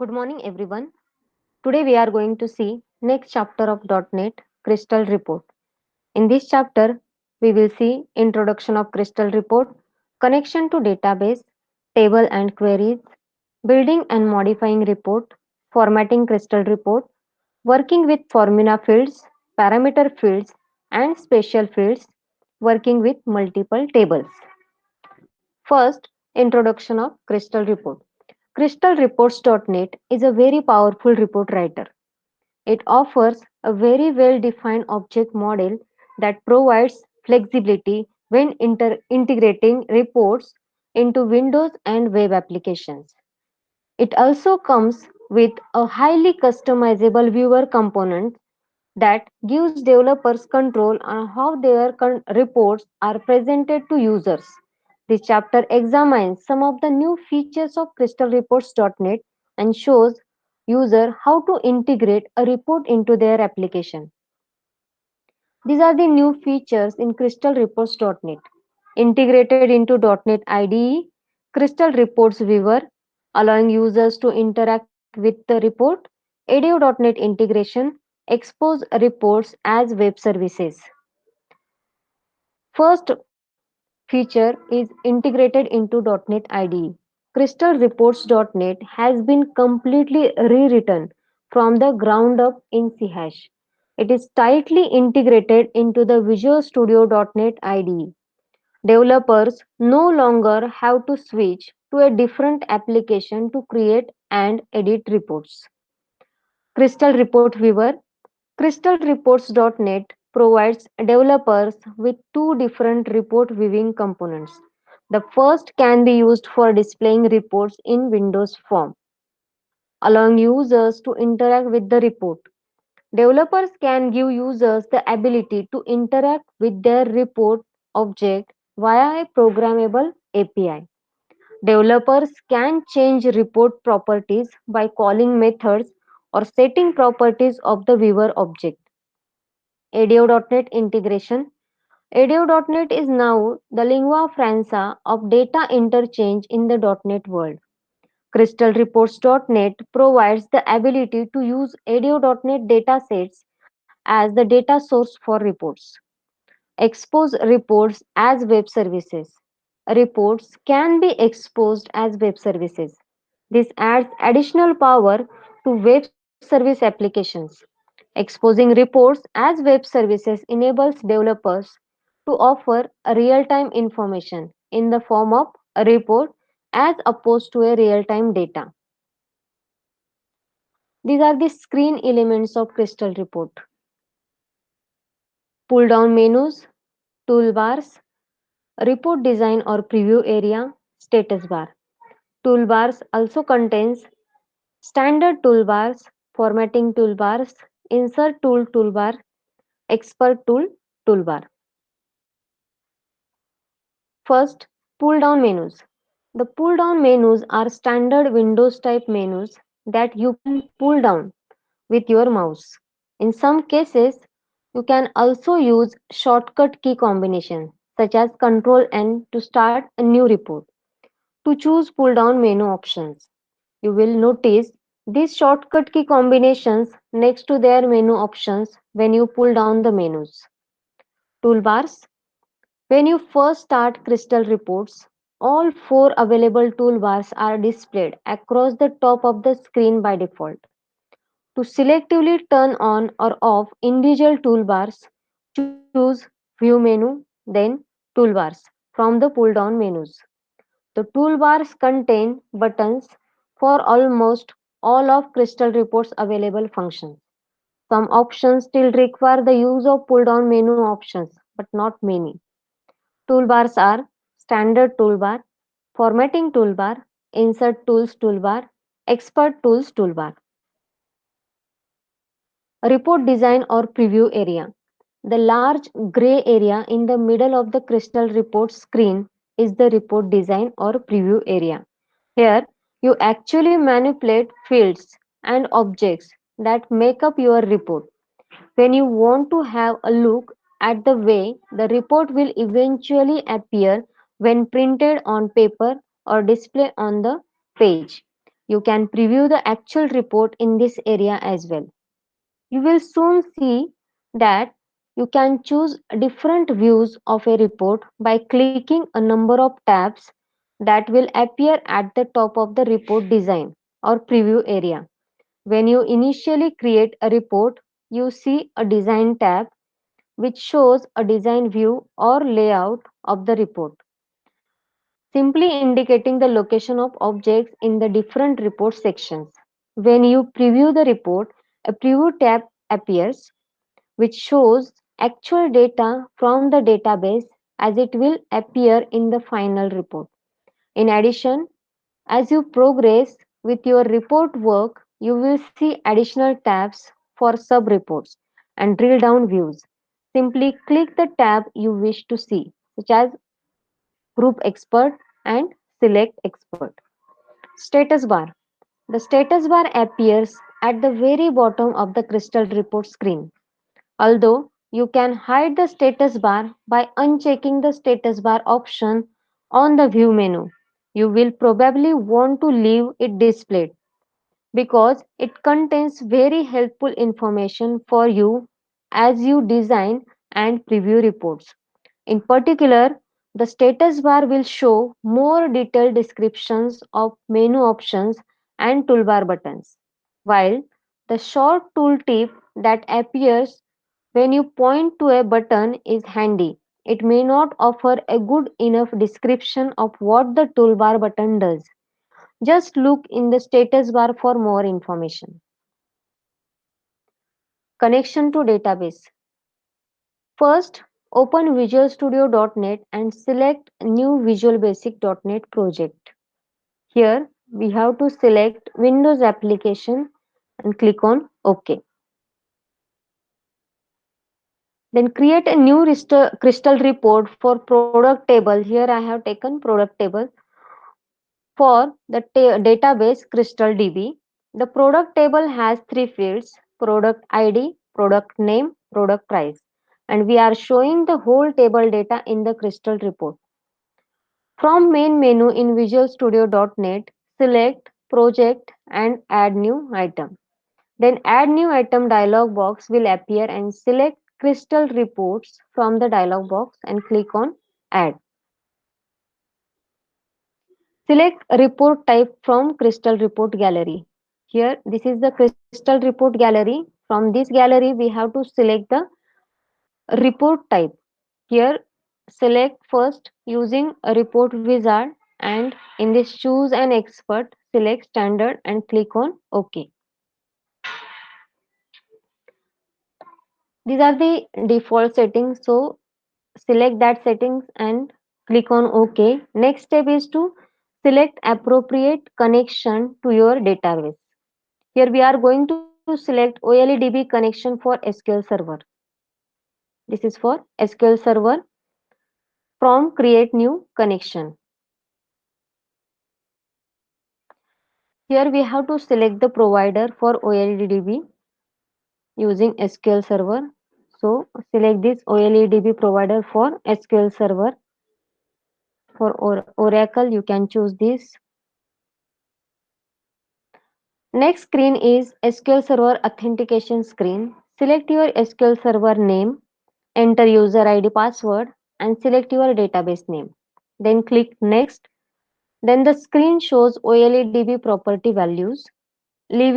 Good morning, everyone. Today we are going to see next chapter of .NET Crystal Report. In this chapter, we will see introduction of Crystal Report, connection to database, table and queries, building and modifying report, formatting Crystal Report, working with formula fields, parameter fields, and special fields, working with multiple tables. First, introduction of Crystal Report. CrystalReports.net is a very powerful report writer. It offers a very well defined object model that provides flexibility when integrating reports into Windows and web applications. It also comes with a highly customizable viewer component that gives developers control on how their reports are presented to users. This chapter examines some of the new features of CrystalReports.net and shows user how to integrate a report into their application. These are the new features in CrystalReports.net. Integrated into .NET IDE, Crystal Reports Viewer, allowing users to interact with the report, ADO.NET integration, expose reports as web services. First feature is integrated into .NET IDE. CrystalReports.net has been completely rewritten from the ground up in C Hash. It is tightly integrated into the Visual Studio.NET IDE. Developers no longer have to switch to a different application to create and edit reports. Crystal Report Viewer. CrystalReports.net provides developers with two different report viewing components. The first can be used for displaying reports in Windows form, allowing users to interact with the report. Developers can give users the ability to interact with their report object via a programmable API. Developers can change report properties by calling methods or setting properties of the viewer object. ADO.NET integration. ADO.NET is now the lingua franca of data interchange in the .NET world. CrystalReports.net provides the ability to use ADO.NET datasets as the data source for reports. Expose reports as web services. Reports can be exposed as web services. This adds additional power to web service applications. Exposing reports as web services enables developers to offer real time information in the form of a report as opposed to a real time data. These are the screen elements of Crystal Report. Pull down menus, toolbars, report design or preview area, status bar. Toolbars also contains standard toolbars, formatting toolbars, insert tool toolbar, expert tool toolbar. First, pull down menus. The pull down menus are standard Windows type menus that you can pull down with your mouse. In some cases, you can also use shortcut key combination such as Ctrl N to start a new report. To choose pull down menu options, you will notice these shortcut key combinations next to their menu options when you pull down the menus. Toolbars. When you first start Crystal Reports, all four available toolbars are displayed across the top of the screen by default. To selectively turn on or off individual toolbars, choose View menu, then Toolbars from the pull down menus. The toolbars contain buttons for almost all of Crystal Report's available functions. Some options still require the use of pull down menu options, but not many. Toolbars are Standard Toolbar, Formatting Toolbar, Insert Tools Toolbar, Expert Tools Toolbar. Report design or preview area. The large gray area in the middle of the Crystal Report screen is the report design or preview area. Here, you actually manipulate fields and objects that make up your report. When you want to have a look at the way the report will eventually appear when printed on paper or display on the page, You can preview the actual report in this area as well. You will soon see that you can choose different views of a report by clicking a number of tabs that will appear at the top of the report design or preview area. When you initially create a report, you see a design tab which shows a design view or layout of the report, simply indicating the location of objects in the different report sections. When you preview the report, a preview tab appears which shows actual data from the database as it will appear in the final report. In addition, as you progress with your report work, you will see additional tabs for sub-reports and drill down views. Simply click the tab you wish to see, such as Group Expert and Select Expert. Status bar. The status bar appears at the very bottom of the Crystal Report screen. Although you can hide the status bar by unchecking the status bar option on the view menu, you will probably want to leave it displayed because it contains very helpful information for you as you design and preview reports. In particular, the status bar will show more detailed descriptions of menu options and toolbar buttons, while the short tooltip that appears when you point to a button is handy. It may not offer a good enough description of what the toolbar button does. Just look in the status bar for more information. Connection to database. First, open Visual Studio.NET and select New Visual Basic.NET project. Here, we have to select Windows application and click on OK. Then create a new crystal report for product table. Here I have taken product table for the database Crystal DB. The product table has three fields: product ID, product name, product price. And we are showing the whole table data in the Crystal report. From main menu in Visual Studio.NET, select project and add new item. Then add new item dialog box will appear and select Crystal reports from the dialog box and click on add. Select report type from Crystal report gallery. Here this is the Crystal report gallery. From this gallery we have to select the report type. Here select first using a report wizard and in this choose an expert, select standard and click on OK. These are the default settings, so select that settings and click on OK. Next step is to select appropriate connection to your database. Here we are going to select OLEDB connection for SQL Server. This is for SQL Server. From create new connection. Here we have to select the provider for OLEDB using SQL Server. So select this OLEDB provider for SQL Server. For Oracle, you can choose this. Next screen is SQL Server authentication screen. Select your SQL Server name, enter user ID password and select your database name. Then click next. Then the screen shows OLEDB property values. Leave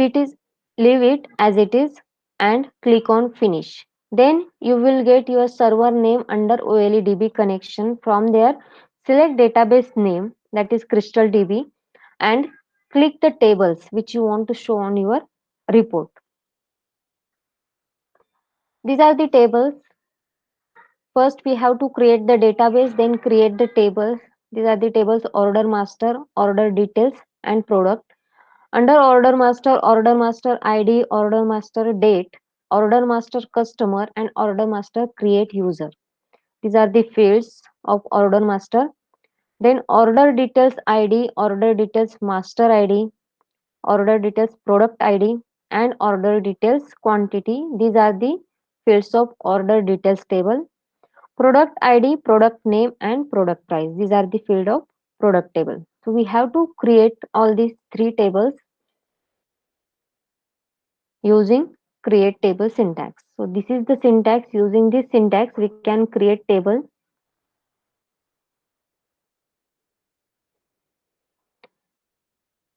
leave it as it is and click on finish. Then you will get your server name under OLEDB connection. From there, select database name, that is Crystal DB, and click the tables which you want to show on your report. These are the tables. First we have to create the database, then create the tables. These are the tables: order master, order details and product. Under order master ID, order master date, order master customer and order master create user. These are the fields of order master. Then order details ID, order details master ID, order details product ID and order details quantity. These are the fields of order details table. Product ID, product name and product price. These are the field of product table. So we have to create all these three tables using create table syntax. So this is the syntax. Using this syntax we can create table.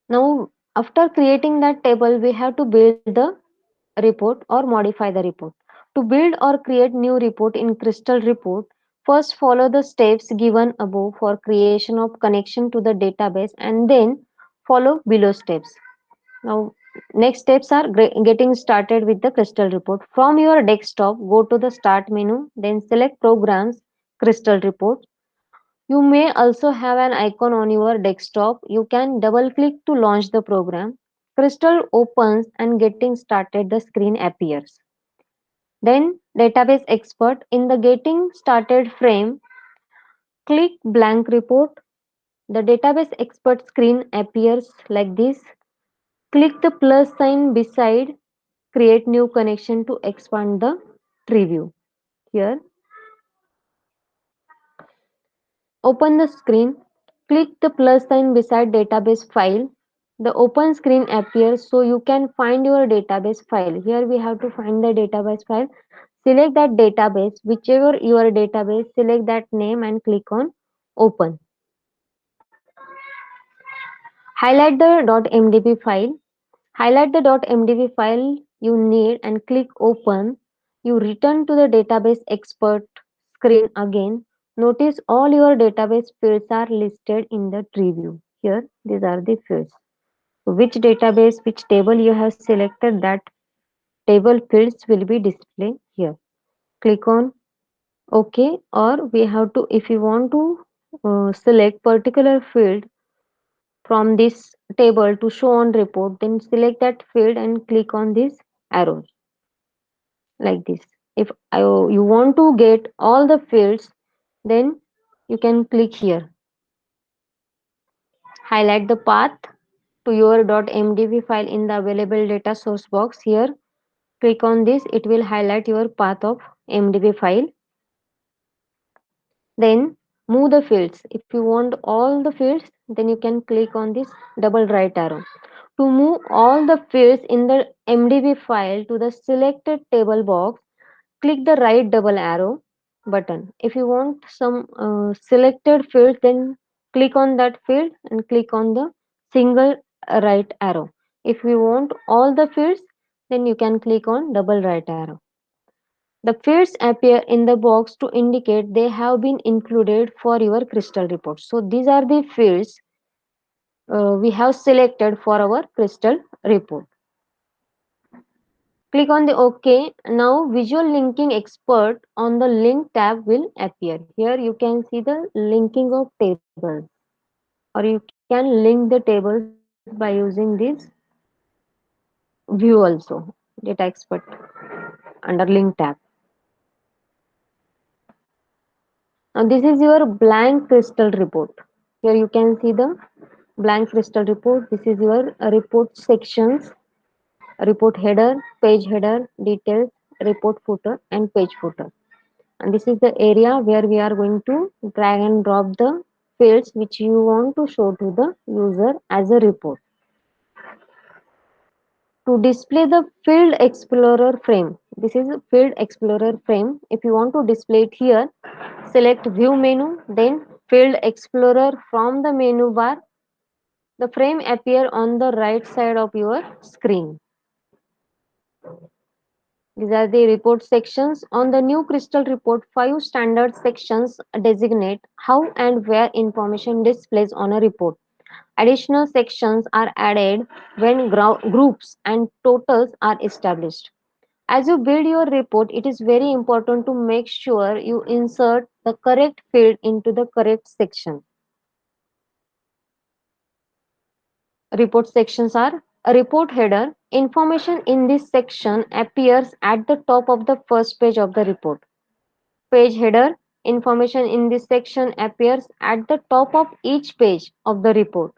Now after creating that table we have to build the report or modify the report. To build or create new report in Crystal report, first follow the steps given above for creation of connection to the database and then follow below steps. Now, next steps are getting started with the Crystal report. From your desktop, go to the start menu, then select programs, Crystal report. You may also have an icon on your desktop. You can double click to launch the program. Crystal opens and getting started the screen appears. Then database expert in the getting started frame, click blank report. The database expert screen appears like this. Click the plus sign beside create new connection to expand the tree view. Here, open the screen, click the plus sign beside database file. The open screen appears so you can find your database file. Here we have to find the database file. Select that database, whichever your database, select that name and click on open. Highlight the .mdb file. Highlight the .mdb file you need and click open. You return to the database expert screen again. Notice all your database fields are listed in the tree view. Here, these are the fields. Which database, which table you have selected, that table fields will be displayed here. Click on OK, or we have to, if you want to select particular field from this table to show on report, then select that field and click on this arrows like this. If you want to get all the fields, then you can click here. Highlight the path to your .mdb file in the available data source box. Here, click on this. It will highlight your path of mdb file. Then move the fields. If you want all the fields, then you can click on this double right arrow. To move all the fields in the MDB file to the selected table box, click the right double arrow button. If you want some selected field, then click on that field and click on the single right arrow. If you want all the fields, then you can click on double right arrow. The fields appear in the box to indicate they have been included for your crystal report. So these are the fields we have selected for our crystal report. Click on the OK. Now visual linking expert on the link tab will appear. Here you can see the linking of tables, or you can link the tables by using this view also, data expert under link tab. Now this is your blank crystal report. Here you can see the blank crystal report. This is your report sections, report header, page header, details, report footer and page footer. And this is the area where we are going to drag and drop the fields which you want to show to the user as a report. To display the field explorer frame, this is a field explorer frame. If you want to display it here, select view menu, then field explorer. From the menu bar, the frame appear on the right side of your screen. These are the report sections. On the new Crystal report, 5 standard sections designate how and where information displays on a report. Additional sections are added when groups and totals are established. As you build your report, it is very important to make sure you insert the correct field into the correct section. Report sections are a report header. Information in this section appears at the top of the first page of the report. Page header. Information in this section appears at the top of each page of the report.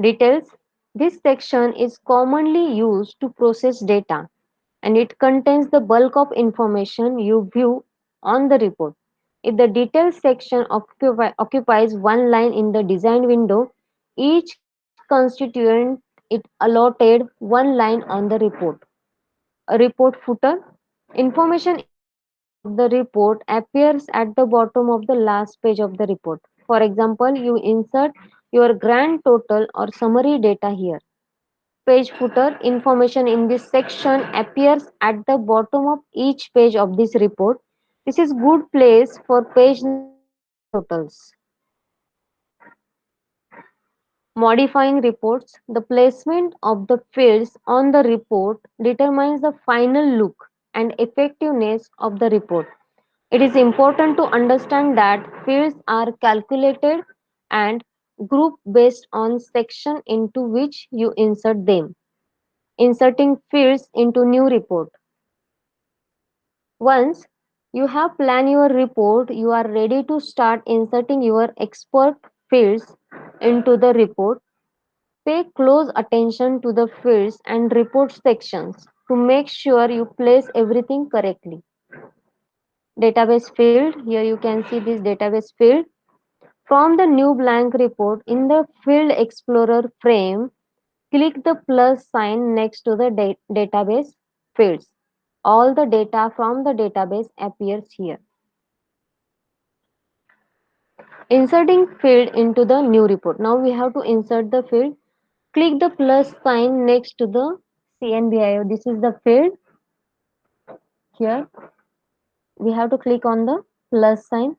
Details. This section is commonly used to process data and it contains the bulk of information you view on the report. If the details section occupies one line in the design window, each constituent it allotted one line on the report. A report footer. Information about the report appears at the bottom of the last page of the report. For example, you insert your grand total or summary data here. Page footer information in this section appears at the bottom of each page of this report. This is good place for page numbers and totals. Modifying reports. The placement of the fields on the report determines the final look and effectiveness of the report. It is important to understand that fields are calculated and grouped based on section into which you insert them. Inserting fields into new report. Once you have planned your report, you are ready to start inserting your expert fields into the report. Pay close attention to the fields and report sections to make sure you place everything correctly. Database field, here you can see this database field. From the new blank report in the Field Explorer frame, click the plus sign next to the database fields. All the data from the database appears here. Inserting field into the new report. Now we have to insert the field. Click the plus sign next to the CNBIO. This is the field. Here we have to click on the plus sign.